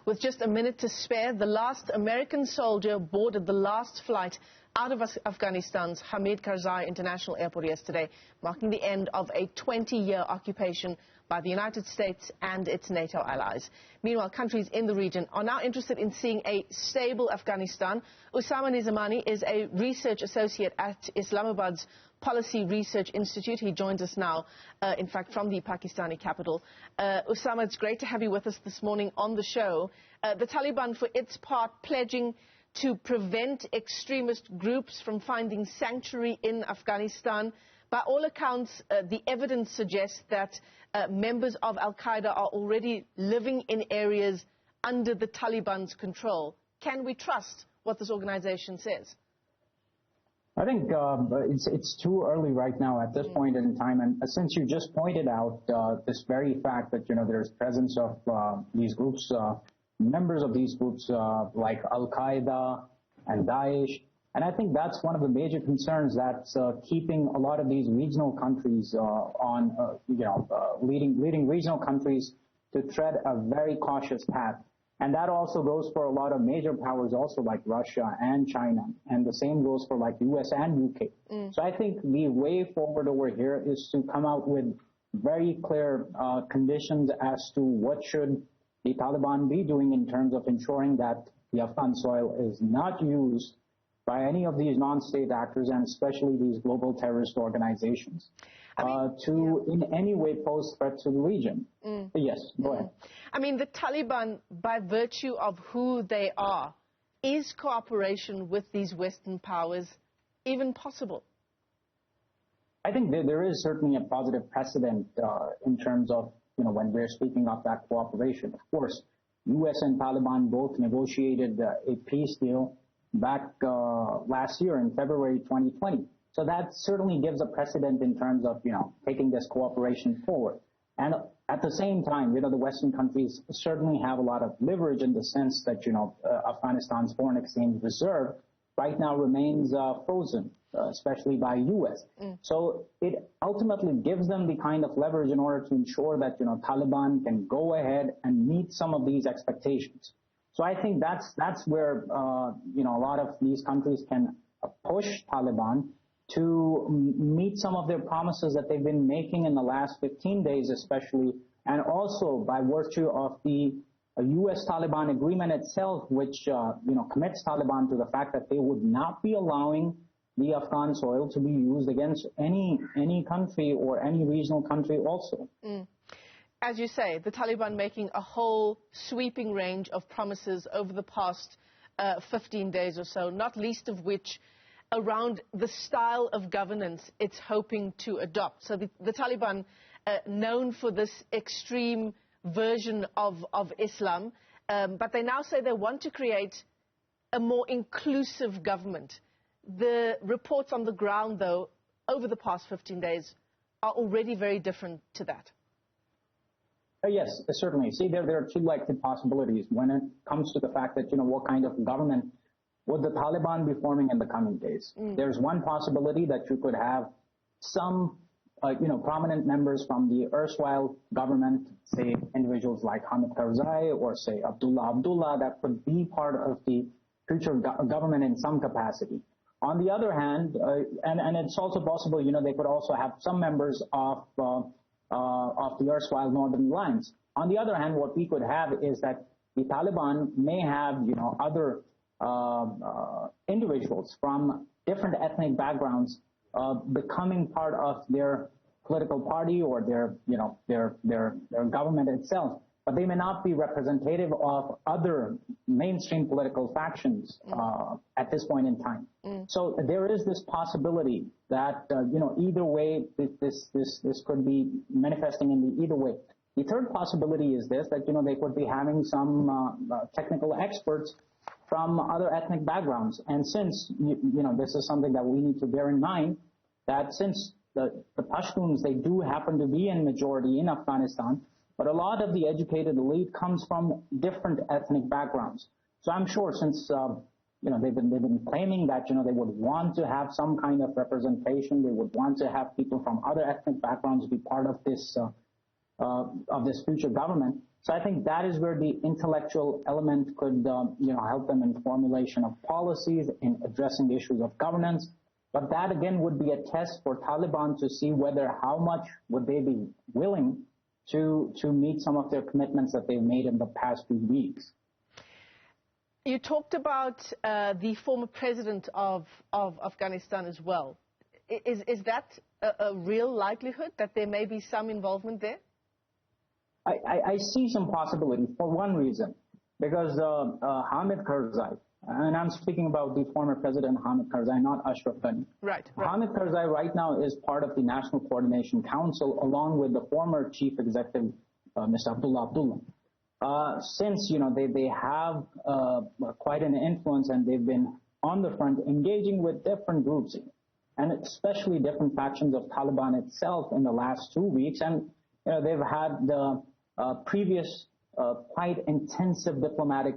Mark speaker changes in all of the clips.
Speaker 1: With just a minute to spare, the last American soldier boarded the last flight out of Afghanistan's Hamid Karzai International Airport yesterday, marking the end of a 20-year occupation by the United States and its NATO allies. Meanwhile, countries in the region are now interested in seeing a stable Afghanistan. Usama Nizamani is a research associate at Islamabad's Policy Research Institute. He joins us now, in fact, from the Pakistani capital. Usama, it's great to have you with us this morning on the show. The Taliban, for its part, pledging to prevent extremist groups from finding sanctuary in Afghanistan. By all accounts, the evidence suggests that members of Al-Qaeda are already living in areas under the Taliban's control. Can we trust what this organization says?
Speaker 2: I think it's too early right now at this point in time. And since you just pointed out this very fact that, there's presence of these groups, members of these groups like Al-Qaeda and Daesh. And I think that's one of the major concerns that's keeping a lot of these regional countries leading regional countries to tread a very cautious path. And that also goes for a lot of major powers also like Russia and China. And the same goes for like US and UK. So I think the way forward over here is to come out with very clear conditions as to what should the Taliban be doing in terms of ensuring that the Afghan soil is not used by any of these non-state actors, and especially these global terrorist organizations, in any way pose threat to the region. Yes, go ahead.
Speaker 1: I mean, the Taliban, by virtue of who they are, is cooperation with these Western powers even possible?
Speaker 2: I think there is certainly a positive precedent in terms of, when we're speaking of that cooperation. Of course, U.S. and Taliban both negotiated a peace deal back last year in February 2020. So that certainly gives a precedent in terms of, taking this cooperation forward. And at the same time, the Western countries certainly have a lot of leverage in the sense that, Afghanistan's foreign exchange reserve right now remains frozen, especially by U.S. So it ultimately gives them the kind of leverage in order to ensure that, Taliban can go ahead and meet some of these expectations. So I think that's where, a lot of these countries can push Taliban to meet some of their promises that they've been making in the last 15 days especially, and also by virtue of the U.S.-Taliban agreement itself, which, commits Taliban to the fact that they would not be allowing the Afghan soil to be used against any country or any regional country also.
Speaker 1: As you say, the Taliban making a whole sweeping range of promises over the past 15 days or so, not least of which around the style of governance it's hoping to adopt. So the Taliban, known for this extreme version of Islam, but they now say they want to create a more inclusive government. The reports on the ground, though, over the past 15 days are already very different to that.
Speaker 2: Yes, certainly. See, there are two likely possibilities when it comes to the fact that, what kind of government would the Taliban be forming in the coming days. There's one possibility that you could have some, prominent members from the erstwhile government, say individuals like Hamid Karzai or say Abdullah that could be part of the future government in some capacity. On the other hand, and it's also possible, they could also have some members of the erstwhile Northern Alliance. On the other hand, what we could have is that the Taliban may have, other individuals from different ethnic backgrounds becoming part of their political party or their government itself. But they may not be representative of other mainstream political factions at this point in time. So there is this possibility that either way this could be manifesting in either way. The third possibility is this, that they could be having some technical experts from other ethnic backgrounds. And since this is something that we need to bear in mind, that since the Pashtuns, they do happen to be in majority in Afghanistan, but a lot of the educated elite comes from different ethnic backgrounds. So I'm sure since they've been claiming that they would want to have some kind of representation, they would want to have people from other ethnic backgrounds be part of this future government. So I think that is where the intellectual element could, help them in formulation of policies, in addressing issues of governance. But that again would be a test for Taliban to see how much would they be willing to meet some of their commitments that they've made in the past few weeks.
Speaker 1: You talked about the former president of Afghanistan as well. Is that a real likelihood that there may be some involvement there?
Speaker 2: I see some possibility for one reason, because Hamid Karzai, and I'm speaking about the former president Hamid Karzai, not Ashraf Ghani.
Speaker 1: Right.
Speaker 2: Hamid Karzai right now is part of the National Coordination Council along with the former chief executive, Mr. Abdullah. Since, they have quite an influence and they've been on the front engaging with different groups and especially different factions of Taliban itself in the last 2 weeks. And, they've had the previous quite intensive diplomatic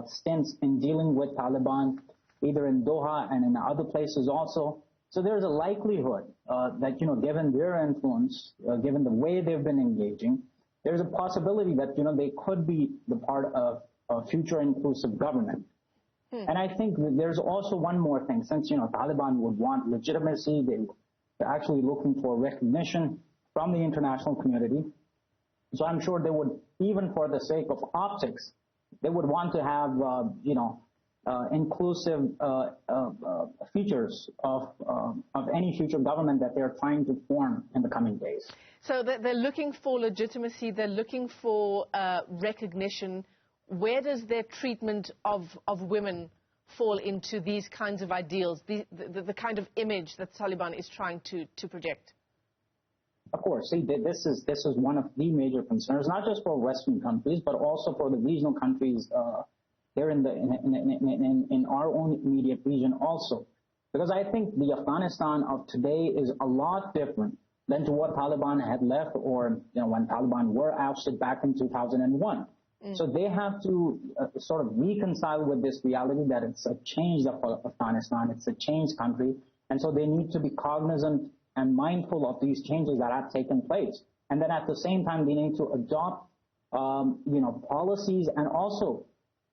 Speaker 2: stints in dealing with Taliban, either in Doha and in other places also. So there's a likelihood that, given their influence, given the way they've been engaging, there's a possibility that, they could be the part of a future inclusive government. And I think there's also one more thing. Since, Taliban would want legitimacy, they're actually looking for recognition from the international community. So I'm sure they would, even for the sake of optics, they would want to have, inclusive features of any future government that they're trying to form in the coming days.
Speaker 1: So they're looking for legitimacy, they're looking for recognition. Where does their treatment of women fall into these kinds of ideals, the kind of image that Taliban is trying to project?
Speaker 2: Of course, see, this is one of the major concerns, not just for Western countries, but also for the regional countries there in our own immediate region also. Because I think the Afghanistan of today is a lot different than to what Taliban had left or, when Taliban were ousted back in 2001. So they have to sort of reconcile with this reality that it's a changed Afghanistan, it's a changed country, and so they need to be cognizant and mindful of these changes that have taken place. And then at the same time, they need to adopt, policies, and also,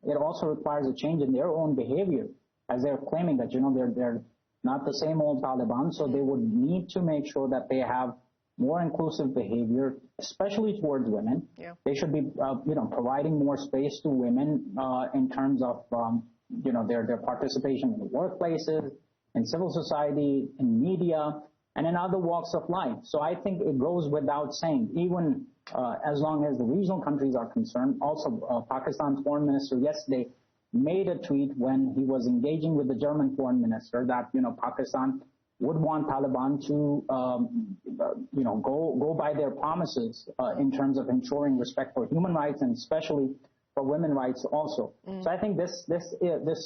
Speaker 2: it also requires a change in their own behavior, as they're claiming that, they're not the same old Taliban, so they would need to make sure that they have more inclusive behavior, especially towards women. Yeah. They should be, providing more space to women in terms of, their participation in the workplaces, in civil society, in media, and in other walks of life. So I think it goes without saying, even as long as the regional countries are concerned. Also, Pakistan's foreign minister yesterday made a tweet when he was engaging with the German foreign minister that, Pakistan would want Taliban to, go by their promises in terms of ensuring respect for human rights and especially for women's rights also. So I think this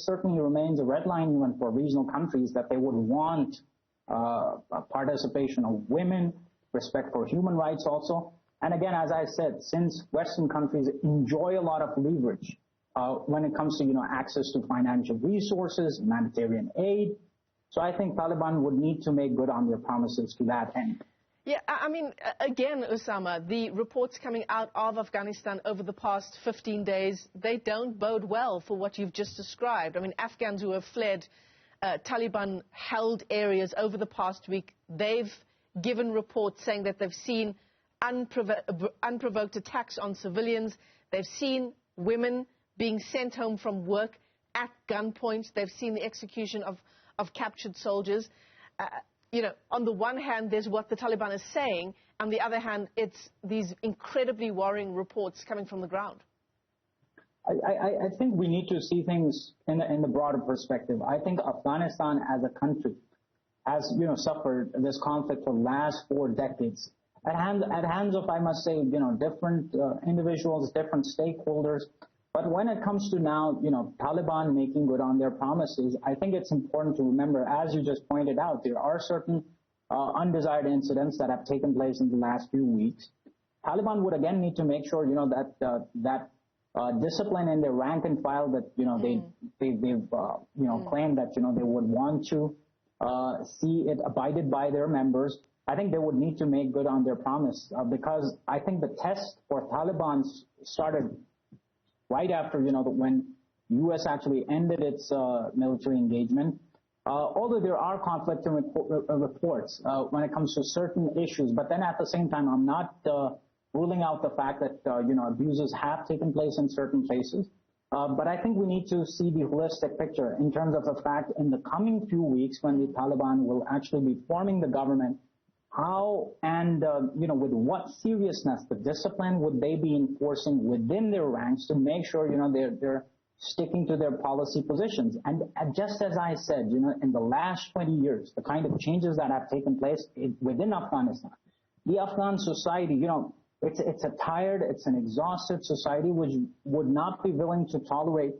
Speaker 2: certainly remains a red line even for regional countries, that they would want participation of women, respect for human rights also. And again, as I said, since Western countries enjoy a lot of leverage when it comes to, access to financial resources, humanitarian aid, so I think Taliban would need to make good on their promises to that end.
Speaker 1: Yeah, I mean, again, Usama, the reports coming out of Afghanistan over the past 15 days, they don't bode well for what you've just described. I mean, Afghans who have fled Taliban-held areas over the past week, they've given reports saying that they've seen unprovoked attacks on civilians. They've seen women being sent home from work at gunpoint. They've seen the execution of captured soldiers. On the one hand, there's what the Taliban is saying. On the other hand, it's these incredibly worrying reports coming from the ground.
Speaker 2: I think we need to see things in the broader perspective. I think Afghanistan as a country has, suffered this conflict for the last 4 decades at hands of, I must say, different individuals, different stakeholders. But when it comes to now, Taliban making good on their promises, I think it's important to remember, as you just pointed out, there are certain undesired incidents that have taken place in the last few weeks. Taliban would again need to make sure, that discipline in their rank and file that, they've claimed that, they would want to see it abided by their members. I think they would need to make good on their promise because I think the test for Taliban's started right after, when U.S. actually ended its military engagement. Although there are conflicting reports when it comes to certain issues, but then at the same time, I'm not ruling out the fact that, abuses have taken place in certain places. But I think we need to see the holistic picture in terms of the fact in the coming few weeks when the Taliban will actually be forming the government, how and, with what seriousness, the discipline would they be enforcing within their ranks to make sure, they're sticking to their policy positions. And just as I said, in the last 20 years, the kind of changes that have taken place within Afghanistan, the Afghan society, it's a tired, it's an exhausted society which would not be willing to tolerate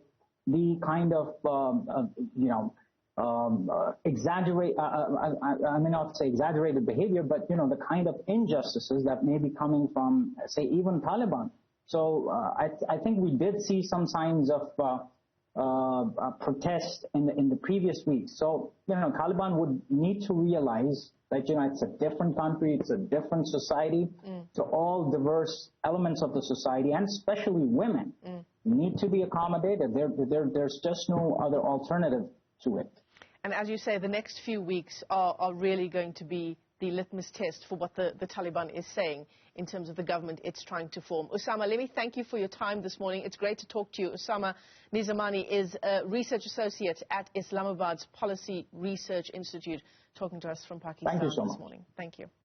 Speaker 2: the kind of, exaggerate, I may not say exaggerated behavior, but, the kind of injustices that may be coming from, say, even Taliban. So I think we did see some signs of protest in the previous weeks. So, Taliban would need to realize that, it's a different country, it's a different society. So all diverse elements of the society, and especially women, need to be accommodated. There's just no other alternative to it.
Speaker 1: And as you say, the next few weeks are really going to be the litmus test for what the Taliban is saying in terms of the government it's trying to form. Usama, let me thank you for your time this morning. It's great to talk to you. Usama Nizamani is a research associate at Islamabad's Policy Research Institute, talking to us from Pakistan
Speaker 2: Thank you so much.
Speaker 1: this morning. Thank you.